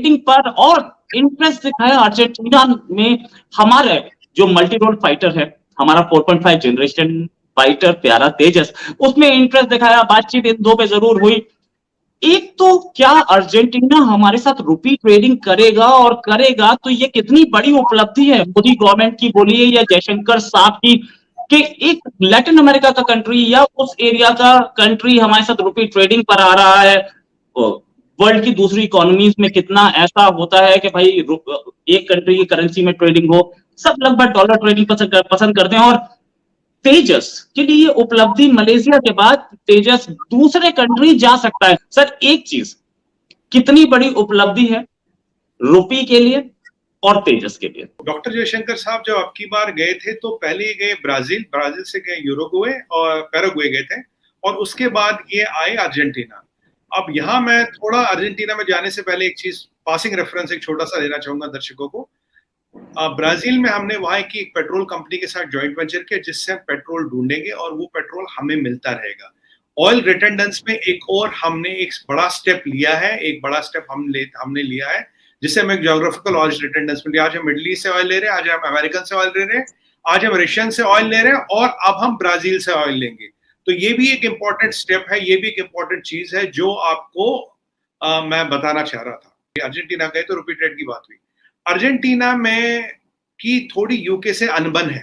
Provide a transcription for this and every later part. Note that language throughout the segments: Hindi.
रेटिंग पर और इंटरेस्ट दिखाया अर्जेंटीना में। हमारे जो मल्टी रोल फाइटर है, हमारा 4.5 जनरेशन फाइटर प्यारा तेजस, उसमें इंटरेस्ट दिखाया, बातचीत इन दो पे जरूर हुई। एक तो क्या अर्जेंटीना हमारे साथ रुपी ट्रेडिंग करेगा, और करेगा तो ये कितनी बड़ी उपलब्धि है मोदी गवर्नमेंट की बोलिए या जयशंकर साहब की, कि एक लैटिन अमेरिका का कंट्री या उस एरिया का कंट्री हमारे साथ रुपी ट्रेडिंग पर आ रहा है। वर्ल्ड की दूसरी इकोनॉमीज में कितना ऐसा होता है कि भाई एक कंट्री की करेंसी में ट्रेडिंग हो, सब लगभग डॉलर ट्रेडिंग पसंद करते हैं। और तेजस के लिए ये उपलब्धि, मलेशिया के बाद तेजस दूसरे कंट्री जा सकता है। सर एक चीज कितनी बड़ी उपलब्धि है रुपी के लिए और तेजस के लिए। डॉक्टर जयशंकर साहब जब अब की बार गए थे तो पहले गए ब्राजील से गए यूरुग्वे और पैराग्वे गए थे, और उसके बाद ये आए अर्जेंटीना। अब यहाँ मैं थोड़ा अर्जेंटीना में जाने से पहले एक चीज पासिंग रेफरेंस एक छोटा सा देना चाहूंगा दर्शकों को। ब्राजील में हमने वहां की एक पेट्रोल कंपनी के साथ जॉइंट वेंचर किया जिससे हम पेट्रोल ढूंढेंगे और वो पेट्रोल हमें मिलता रहेगा। ऑयल रिटेंडेंस में एक और हमने एक बड़ा स्टेप लिया है, एक बड़ा स्टेप हमने लिया है जिससे हम एक ज्योग्राफिकल ऑयल रिटेंडेंस में, आज हम मिडिल ईस्ट से ऑयल ले रहे हैं, आज हम अमेरिकन से ऑयल ले रहे हैं, आज हम रशियन से ऑयल ले रहे हैं, और अब हम ब्राजील से ऑयल लेंगे। तो ये भी एक इंपॉर्टेंट स्टेप है, ये भी एक इंपॉर्टेंट चीज है जो आपको मैं बताना चाह रहा था। अर्जेंटीना गए तो रुपी ट्रेड की बात हुई। अर्जेंटीना में की थोड़ी यूके से अनबन है,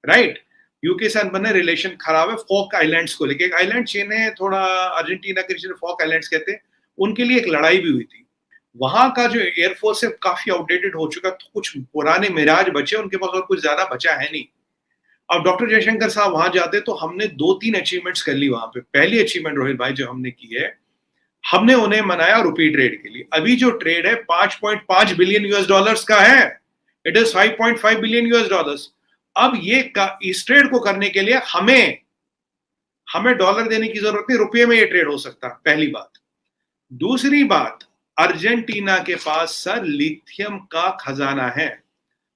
राइट? यूके से अनबन है, रिलेशन खराब है फॉक आइलैंड्स को लेके। एक आइलैंड चेन है थोड़ा अर्जेंटीना के रीजन, फॉक आइलैंड्स कहते हैं, उनके लिए एक लड़ाई भी हुई थी। वहां का जो एयरफोर्स है काफी आउटडेटेड हो चुका, तो कुछ पुराने मिराज बचे, उनके पास और कुछ ज्यादा बचा है नहीं। अब डॉक्टर जयशंकर साहब वहां जाते तो हमने 2-3 अचीवमेंट्स कर ली वहां पे। पहली अचीवमेंट रोहित भाई जो हमने की है, हमने उन्हें मनाया रुपी ट्रेड के लिए। अभी जो ट्रेड है 5.5 बिलियन यूएस डॉलर्स का है, it is 5.5 billion US dollars. अब ये इस ट्रेड को करने के लिए हमें डॉलर देने की जरूरत नहीं, रुपये में ये ट्रेड हो सकता है, पहली बात। दूसरी बात, अर्जेंटीना के पास सर लिथियम का खजाना है,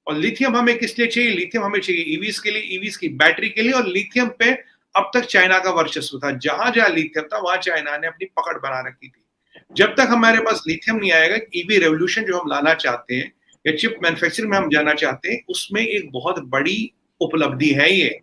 और लिथियम हमें किस लिए चाहिए? लिथियम हमें चाहिए ईवीज के लिए, ईवीज की बैटरी के लिए, और लिथियम पे अब तक चाइना का वर्चस्व था। जहां जहां लिथियम था वहां चाइना ने अपनी पकड़ बना रखी थी। जब तक हमारे पास लिथियम नहीं आएगा, ईवी रेवोल्यूशन जो हम लाना चाहते हैं या चिप मैन्युफैक्चरिंग में हम जाना चाहते हैं, उसमें एक बहुत बड़ी उपलब्धि है ये।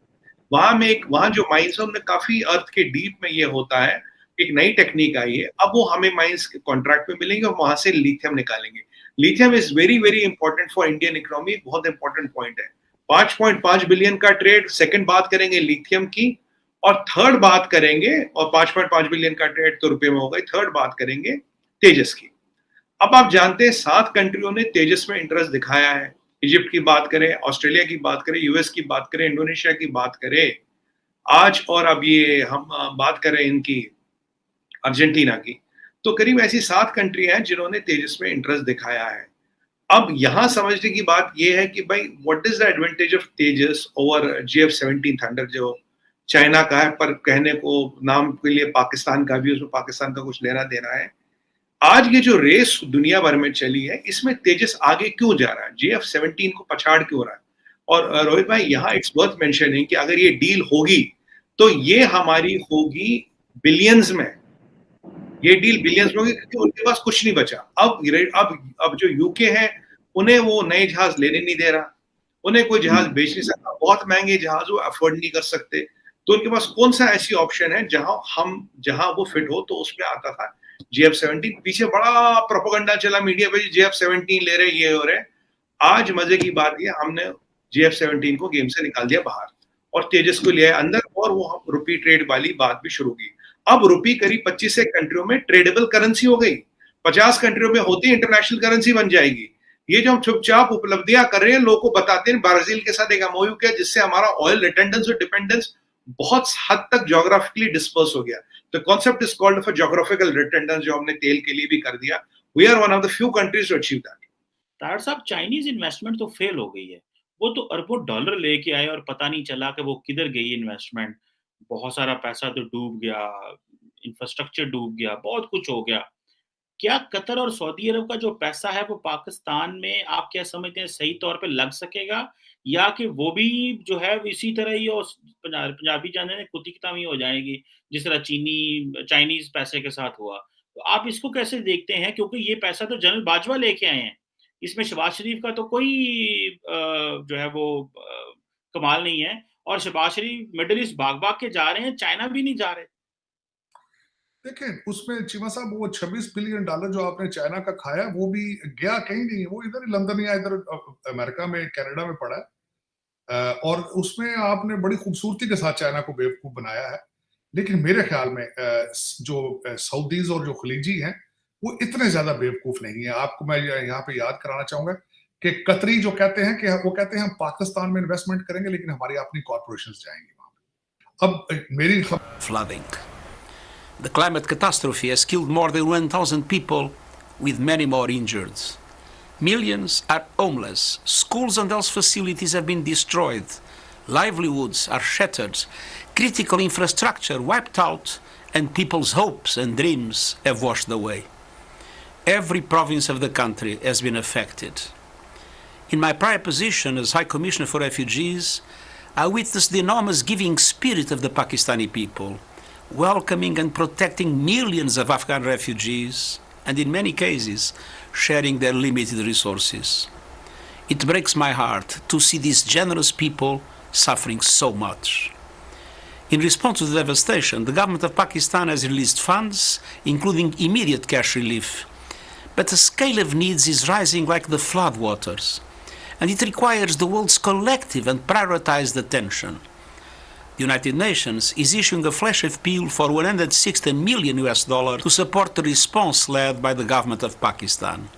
वहां जो माइंस है उनमें काफी अर्थ के डीप में ये होता है, एक नई टेक्निक आई है। अब वो हमें माइंस के कॉन्ट्रैक्ट में मिलेंगे और वहां से लिथियम निकालेंगे। Lithium is very very important for Indian economy, बहुत इंपॉर्टेंट पॉइंट है। 5.5 बिलियन का ट्रेड, सेकंड बात करेंगे लिथियम की, और थर्ड बात करेंगे, और 5.5 बिलियन का ट्रेड तो रुपए में होगा, थर्ड बात करेंगे तेजस की। अब आप जानते हैं 7 कंट्रियों ने तेजस में इंटरेस्ट दिखाया है। इजिप्ट की बात करें, ऑस्ट्रेलिया की बात करें, यूएस की बात करें, इंडोनेशिया की बात करें आज, और अब ये हम बात करें इनकी अर्जेंटीना की, तो करीब ऐसी 7 कंट्री हैं जिन्होंने तेजस में इंटरेस्ट दिखाया है। अब यहां समझने की बात यह है कि भाई what is the advantage of Tejas over GF-17 thunder, जो चाइना का है पर कहने को नाम के लिए पाकिस्तान का भी, उसमें पाकिस्तान का कुछ लेना देना है। आज ये जो रेस दुनिया भर में चली है, इसमें तेजस आगे क्यों जा रहा है, GF-17 को पछाड़ क्यों रहा है? और रोहित भाई यहाँ इट्स वर्थ मेंशनिंग कि अगर ये डील होगी तो ये हमारी होगी बिलियंस में, ये डील बिलियंस में होगी, क्योंकि उनके पास कुछ नहीं बचा। अब जो यूके है उन्हें वो नए जहाज लेने नहीं दे रहा, उन्हें कोई जहाज बेच नहीं सकता, बहुत महंगे जहाज वो अफोर्ड नहीं कर सकते। तो उनके पास कौन सा ऐसी ऑप्शन है जहां वो फिट हो? तो उसमें आता था GF-17। पीछे बड़ा प्रोपेगेंडा चला मीडिया पे, GF-17 ले रहे, ये हो रहे। आज मजे की बात ये, हमने GF-17 को गेम से निकाल दिया बाहर और तेजस को लिया अंदर, और वो रुपी ट्रेड वाली बात भी शुरू की। अब रुपी करीब 25 कंट्रियों में ट्रेडेबल करेंसी हो गई, 50 कंट्रियों में होती इंटरनेशनल करेंसी बन जाएगी। ये जो हम चुपचाप उपलब्धियां कर रहे हैं, लोगों को बताते हैं, ब्राजील के साथ एक MOU किया जिससे हमारा ऑयल रिटेंडेंस और डिपेंडेंस बहुत हद तक ज्योग्राफिकली डिस्पर्स हो गया। The concept is called for geographical redundance, जो हमने तेल के लिए भी कर दिया। We are one of the few countries to achieve that. तार साहब, चाइनीज इन्वेस्टमेंट तो फेल हो गई है, वो तो अरबों डॉलर लेके आए और पता नहीं चला कि वो किधर गई इन्वेस्टमेंट। बहुत सारा पैसा तो डूब गया, इंफ्रास्ट्रक्चर डूब गया, बहुत कुछ हो गया। क्या कतर और सऊदी अरब का जो पैसा है वो पाकिस्तान में आप क्या समझते हैं सही तौर पे लग सकेगा, या कि वो भी जो है इसी तरह ही और पंजाबी जाने ने कुत्ती किताबी हो जाएगी जिस तरह चाइनीज पैसे के साथ हुआ? तो आप इसको कैसे देखते हैं? क्योंकि ये पैसा तो जनरल बाजवा लेके आए हैं। इसमें शहबाज शरीफ का तो कोई जो है वो कमाल नहीं है और शहबाज शरीफ मिडल ईस्ट भाग-भाग के जा रहे हैं, चाइना भी नहीं जा रहे। देखिए, उसमें चीमा साहब वो $26 बिलियन जो आपने चाइना का खाया, वो भी गया कहीं नहीं, वो इधर ही लंदन या इधर अमेरिका में, कनाडा में पड़ा है। और उसमें आपने बड़ी खूबसूरती के साथ चाइना को बेवकूफ बनाया है। लेकिन मेरे ख्याल में जो सऊदीज और जो खलीजी हैं, वो इतने ज्यादा बेवकूफ नहीं है। आपको मैं यहाँ पे याद कराना चाहूंगा कि कतरी जो कहते हैं कि वो कहते हैं हम पाकिस्तान में इन्वेस्टमेंट करेंगे, लेकिन हमारी अपनी कॉर्पोरेशंस जाएंगी वहां पे। अब मेरी flooding. The climate catastrophe has killed more than 1,000 people, with many more injured. Millions are homeless. Schools and health facilities have been destroyed. Livelihoods are shattered. Critical infrastructure wiped out, and people's hopes and dreams have washed away. Every province of the country has been affected. In my prior position as High Commissioner for Refugees, I witnessed the enormous giving spirit of the Pakistani people, welcoming and protecting millions of Afghan refugees, and in many cases, sharing their limited resources. It breaks my heart to see these generous people suffering so much. In response to the devastation, the government of Pakistan has released funds, including immediate cash relief. But the scale of needs is rising like the floodwaters, and it requires the world's collective and prioritized attention. The United Nations is issuing a flash appeal for $160 million to support the response led by the government of Pakistan.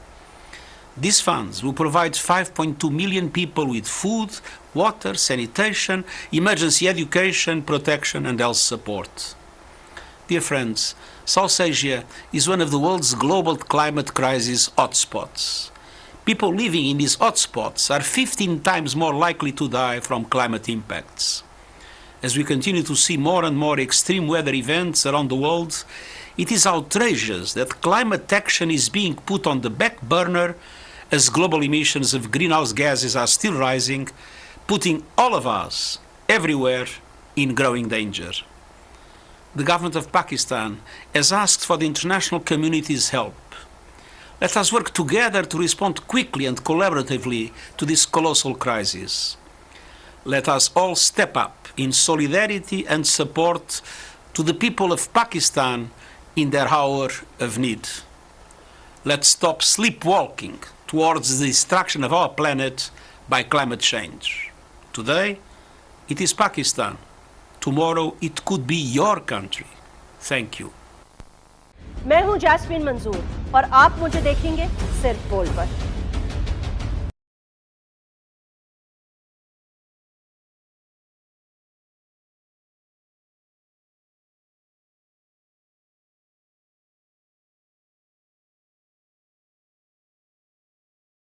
These funds will provide 5.2 million people with food, water, sanitation, emergency education, protection, and health support. Dear friends, South Asia is one of the world's global climate crisis hotspots. People living in these hotspots are 15 times more likely to die from climate impacts. As we continue to see more and more extreme weather events around the world, it is outrageous that climate action is being put on the back burner as global emissions of greenhouse gases are still rising, putting all of us, everywhere, in growing danger. The government of Pakistan has asked for the international community's help. Let us work together to respond quickly and collaboratively to this colossal crisis. Let us all step up in solidarity and support to the people of Pakistan in their hour of need. Let's stop sleepwalking towards the destruction of our planet by climate change. Today, it is Pakistan. Tomorrow, it could be your country. Thank you. मैं हूं जैस्मिन मंजूर और आप मुझे देखेंगे सिर्फ बोल पर।